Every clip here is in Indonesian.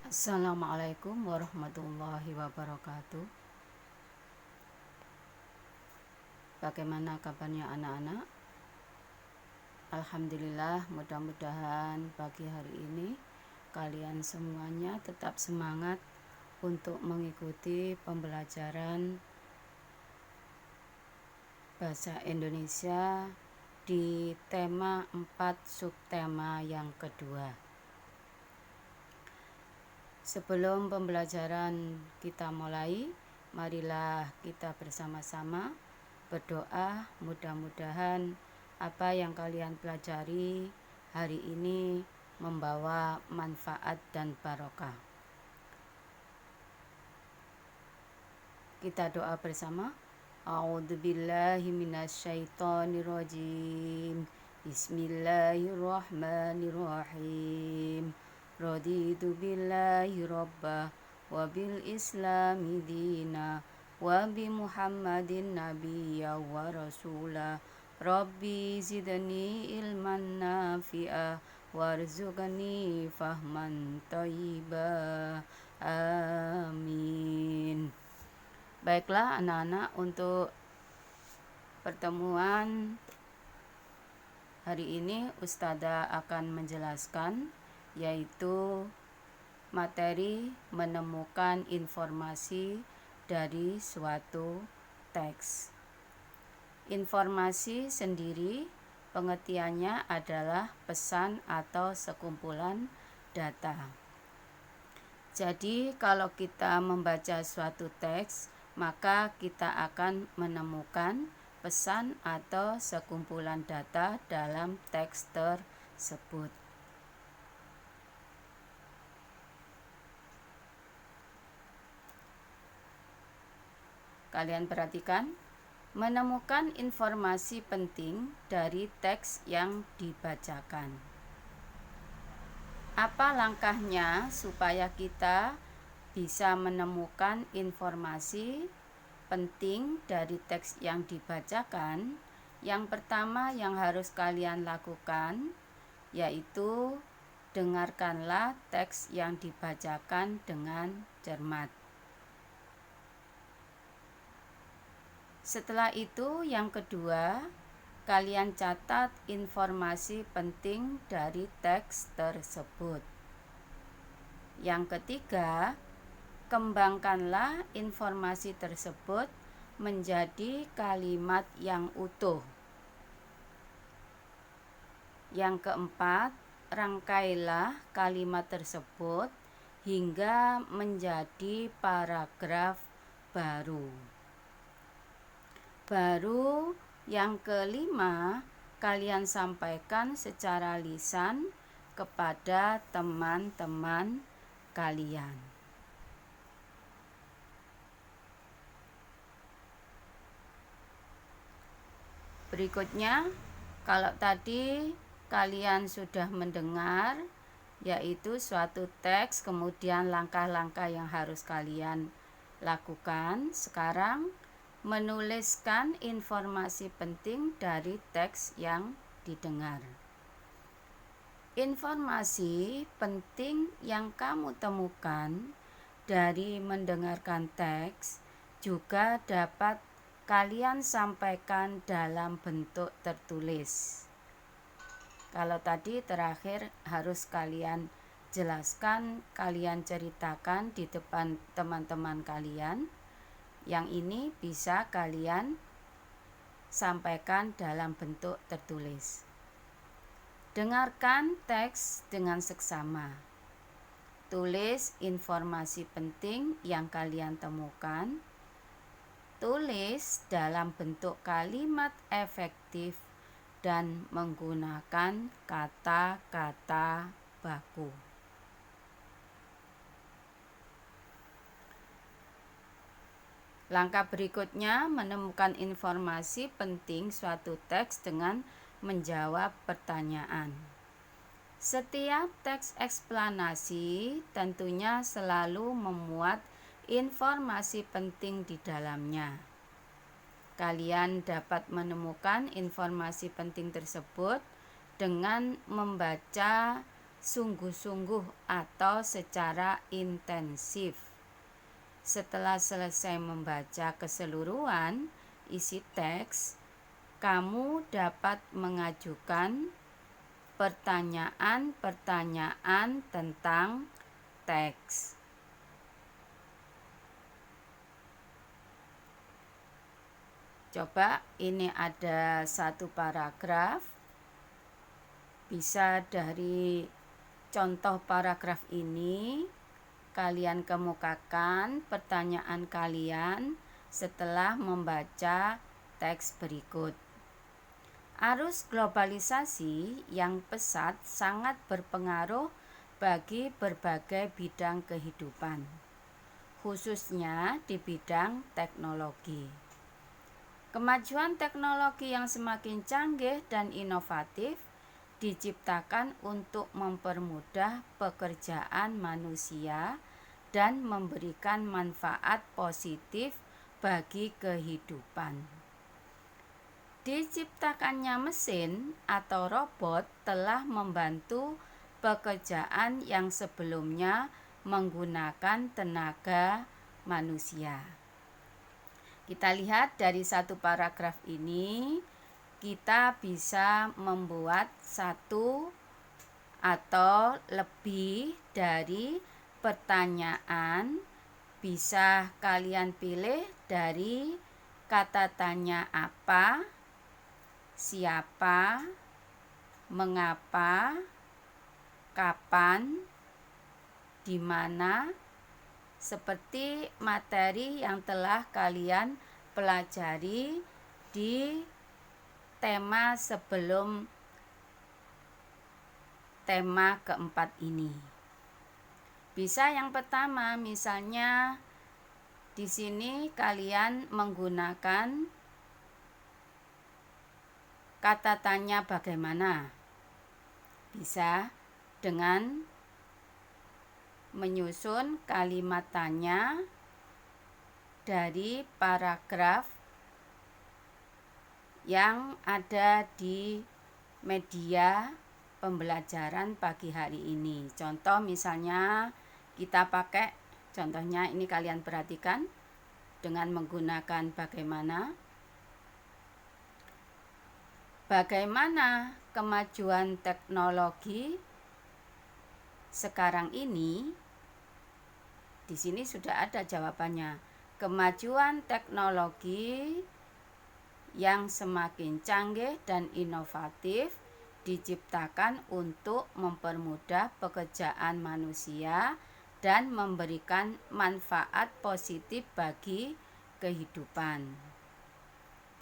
Assalamualaikum warahmatullahi wabarakatuh. Bagaimana kabarnya anak-anak? Alhamdulillah, mudah-mudahan pagi hari ini kalian semuanya tetap semangat untuk mengikuti pembelajaran bahasa Indonesia di tema 4 subtema yang kedua. Sebelum pembelajaran kita mulai, marilah kita bersama-sama berdoa, mudah-mudahan apa yang kalian pelajari hari ini membawa manfaat dan barokah. Kita doa bersama. A'udzubillahi minasyaitonirrajim. Bismillahirrahmanirrahim. Raditu billahi rabbah wa bil islami dina wa bi Muhammadin nabiyya wa rasulah. Rabbi zidni ilman nafi'ah warzuqni fahman thayyibah. Amin. Baiklah anak-anak, untuk pertemuan hari ini Ustazah akan menjelaskan yaitu materi menemukan informasi dari suatu teks. Informasi sendiri pengertiannya adalah pesan atau sekumpulan data. Jadi kalau kita membaca suatu teks, maka kita akan menemukan pesan atau sekumpulan data dalam teks tersebut. Kalian perhatikan, menemukan informasi penting dari teks yang dibacakan. Apa langkahnya supaya kita bisa menemukan informasi penting dari teks yang dibacakan? Yang pertama yang harus kalian lakukan yaitu dengarkanlah teks yang dibacakan dengan cermat. Setelah itu, yang kedua, kalian catat informasi penting dari teks tersebut. Yang ketiga, kembangkanlah informasi tersebut menjadi kalimat yang utuh. Yang keempat, rangkailah kalimat tersebut hingga menjadi paragraf baru. Baru yang kelima, kalian sampaikan secara lisan kepada teman-teman kalian. Berikutnya, kalau tadi kalian sudah mendengar yaitu suatu teks, kemudian langkah-langkah yang harus kalian lakukan, sekarang menuliskan informasi penting dari teks yang didengar. Informasi penting yang kamu temukan dari mendengarkan teks juga dapat kalian sampaikan dalam bentuk tertulis. Kalau tadi terakhir harus kalian jelaskan, kalian ceritakan di depan teman-teman kalian. Yang ini bisa kalian sampaikan dalam bentuk tertulis. Dengarkan teks dengan seksama. Tulis informasi penting yang kalian temukan. Tulis dalam bentuk kalimat efektif dan menggunakan kata-kata baku. Langkah berikutnya menemukan informasi penting suatu teks dengan menjawab pertanyaan. Setiap teks eksplanasi tentunya selalu memuat informasi penting di dalamnya. Kalian dapat menemukan informasi penting tersebut dengan membaca sungguh-sungguh atau secara intensif. Setelah selesai membaca keseluruhan isi teks, kamu dapat mengajukan pertanyaan-pertanyaan tentang teks. Coba ini ada satu paragraf. Bisa dari contoh paragraf ini kalian kemukakan pertanyaan kalian setelah membaca teks berikut. Arus globalisasi yang pesat sangat berpengaruh bagi berbagai bidang kehidupan, khususnya di bidang teknologi. Kemajuan teknologi yang semakin canggih dan inovatif diciptakan untuk mempermudah pekerjaan manusia dan memberikan manfaat positif bagi kehidupan. Diciptakannya mesin atau robot telah membantu pekerjaan yang sebelumnya menggunakan tenaga manusia. Kita lihat dari satu paragraf ini, kita bisa membuat satu atau lebih dari pertanyaan. Bisa kalian pilih dari kata tanya apa, siapa, mengapa, kapan, di mana, seperti materi yang telah kalian pelajari di tema sebelum tema keempat ini. Bisa yang pertama, misalnya di sini kalian menggunakan kata tanya bagaimana. Bisa dengan menyusun kalimat tanya dari paragraf yang ada di media pembelajaran pagi hari ini. Contoh misalnya kita pakai, contohnya ini kalian perhatikan dengan menggunakan bagaimana. Bagaimana kemajuan teknologi sekarang ini? Di sini sudah ada jawabannya. Kemajuan teknologi yang semakin canggih dan inovatif diciptakan untuk mempermudah pekerjaan manusia dan memberikan manfaat positif bagi kehidupan.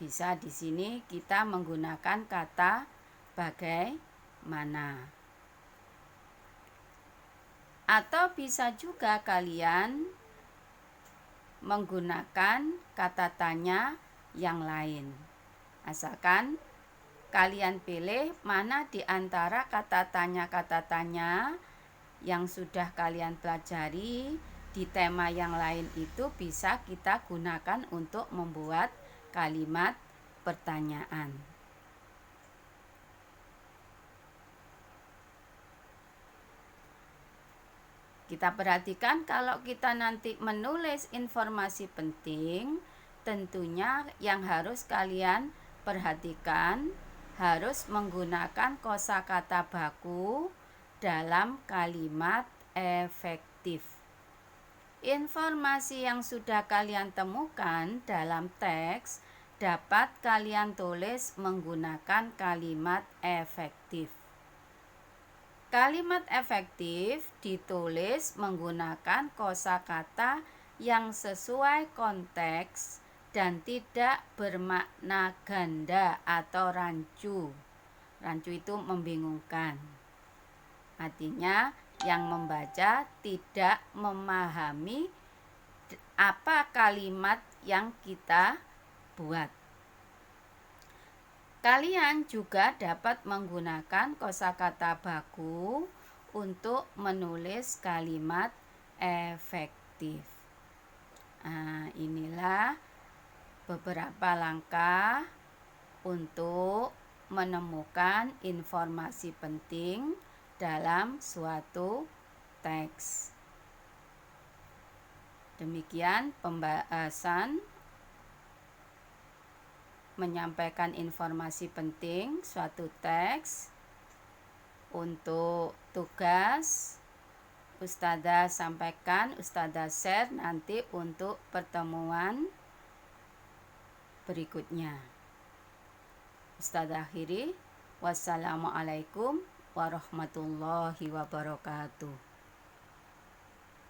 Bisa di sini kita menggunakan kata bagaimana. Atau bisa juga kalian menggunakan kata tanya yang lain. Asalkan kalian pilih mana di antara kata tanya yang sudah kalian pelajari di tema yang lain itu bisa kita gunakan untuk membuat kalimat pertanyaan. Kita perhatikan kalau kita nanti menulis informasi penting, tentunya yang harus kalian perhatikan harus menggunakan kosakata baku dalam kalimat efektif. Informasi yang sudah kalian temukan dalam teks dapat kalian tulis menggunakan kalimat efektif. Kalimat efektif ditulis menggunakan kosakata yang sesuai konteks dan tidak bermakna ganda atau rancu. Rancu itu membingungkan. Artinya yang membaca tidak memahami apa kalimat yang kita buat. Kalian juga dapat menggunakan kosakata baku untuk menulis kalimat efektif. Nah, inilah beberapa langkah untuk menemukan informasi penting dalam suatu teks. Demikian pembahasan menyampaikan informasi penting suatu teks. Untuk tugas Ustadzah sampaikan, Ustadzah share nanti untuk pertemuan berikutnya. Ustadzah akhiri, wassalamualaikum warahmatullahi wabarakatuh.